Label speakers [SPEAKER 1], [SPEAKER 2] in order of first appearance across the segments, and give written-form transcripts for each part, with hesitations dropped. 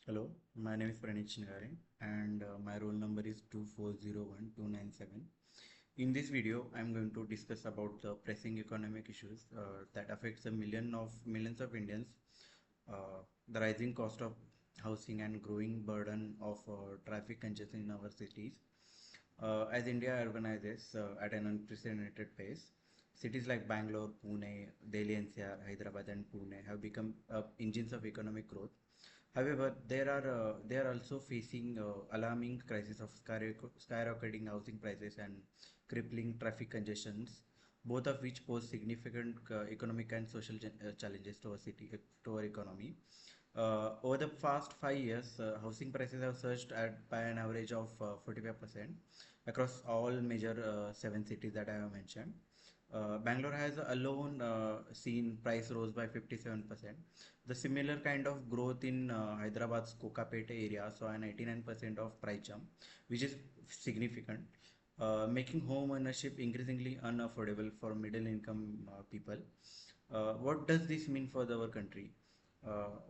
[SPEAKER 1] Hello, my name is Pranit Shingare and my roll number is 2401297. In this video, I'm going to discuss about the pressing economic issues that affects millions of Indians, the rising cost of housing and growing burden of traffic congestion in our cities. As India urbanizes at an unprecedented pace, cities like Bangalore, Pune, Delhi NCR, Hyderabad and Pune have become engines of economic growth. However, they are also facing alarming crisis of skyrocketing housing prices and crippling traffic congestions, both of which pose significant economic and social challenges to our to our economy. Over the past 5 years, housing prices have surged by an average of 45% across all major seven cities that I have mentioned. Bangalore has alone seen price rose by 57%. The similar kind of growth in Hyderabad's Kokapet area saw an 89% of price jump, which is significant, making home ownership increasingly unaffordable for middle income people. What does this mean for our country?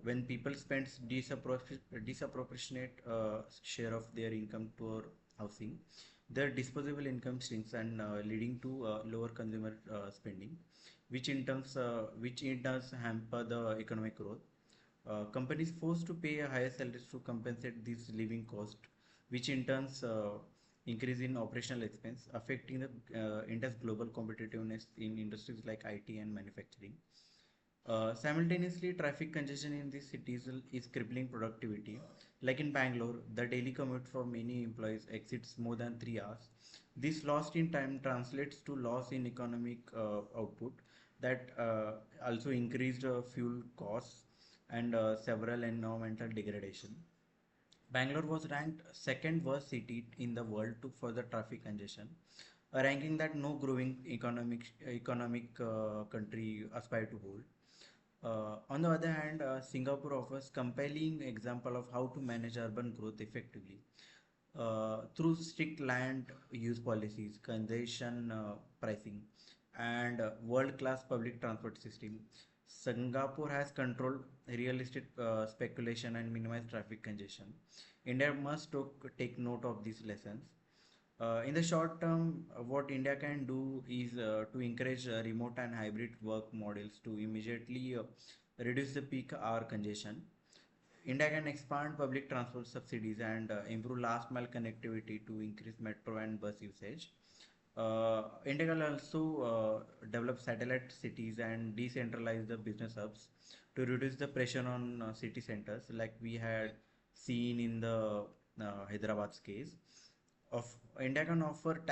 [SPEAKER 1] When people spend disproportionate share of their income toward housing, their disposable income shrinks and leading to lower consumer spending, which in turns hamper the economic growth. Companies forced to pay a higher salaries to compensate this living cost, which in turns increase in operational expense, affecting the India's global competitiveness in industries like IT and manufacturing. Simultaneously, traffic congestion in these cities is crippling productivity. Like in Bangalore, the daily commute for many employees exceeds more than 3 hours. This loss in time translates to loss in economic output that also increased fuel costs and several environmental degradation. Bangalore was ranked second worst city in the world for the traffic congestion, a ranking that no growing economic country aspire to hold. On the other hand, Singapore offers compelling example of how to manage urban growth effectively. Through strict land use policies, congestion pricing, and world-class public transport system, Singapore has controlled real estate speculation and minimized traffic congestion. India must take note of these lessons. In the short term, what India can do is to encourage remote and hybrid work models to immediately reduce the peak hour congestion. India can expand public transport subsidies and improve last mile connectivity to increase metro and bus usage. India can also develop satellite cities and decentralize the business hubs to reduce the pressure on city centers, like we had seen in the Hyderabad's case. Of India can offer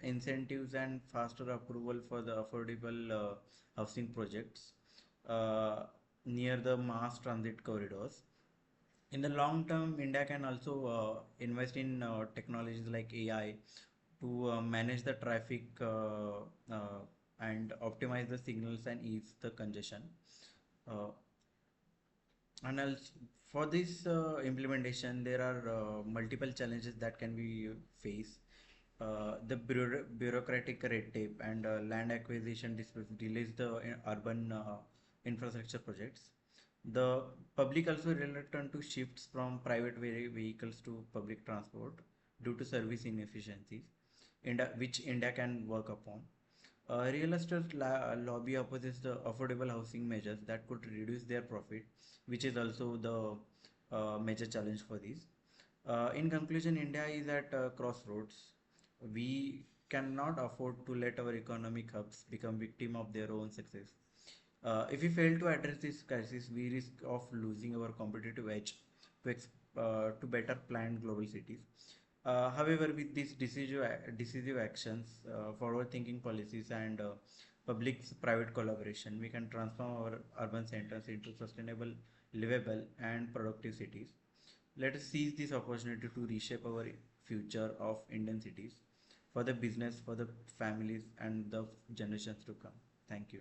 [SPEAKER 1] incentives and faster approval for the affordable housing projects uh, near the mass transit corridors. In the long term, India can also invest in technologies like AI to manage the traffic and optimize the signals and ease the congestion. Uh, and also, for this implementation, there are multiple challenges that can be faced. The bureaucratic red tape and land acquisition disputes delays the urban infrastructure projects. The public also reluctant to shifts from private vehicles to public transport due to service inefficiencies, which India can work upon. Real estate lobby opposes the affordable housing measures that could reduce their profit, which is also the major challenge for this. In conclusion, India is at crossroads. We cannot afford to let our economic hubs become victim of their own success. If we fail to address this crisis, we risk of losing our competitive edge to better planned global cities. However, with these decisive actions, forward-thinking policies, and public-private collaboration, we can transform our urban centers into sustainable, livable, and productive cities. Let us seize this opportunity to reshape our future of Indian cities for the business, for the families, and the generations to come. Thank you.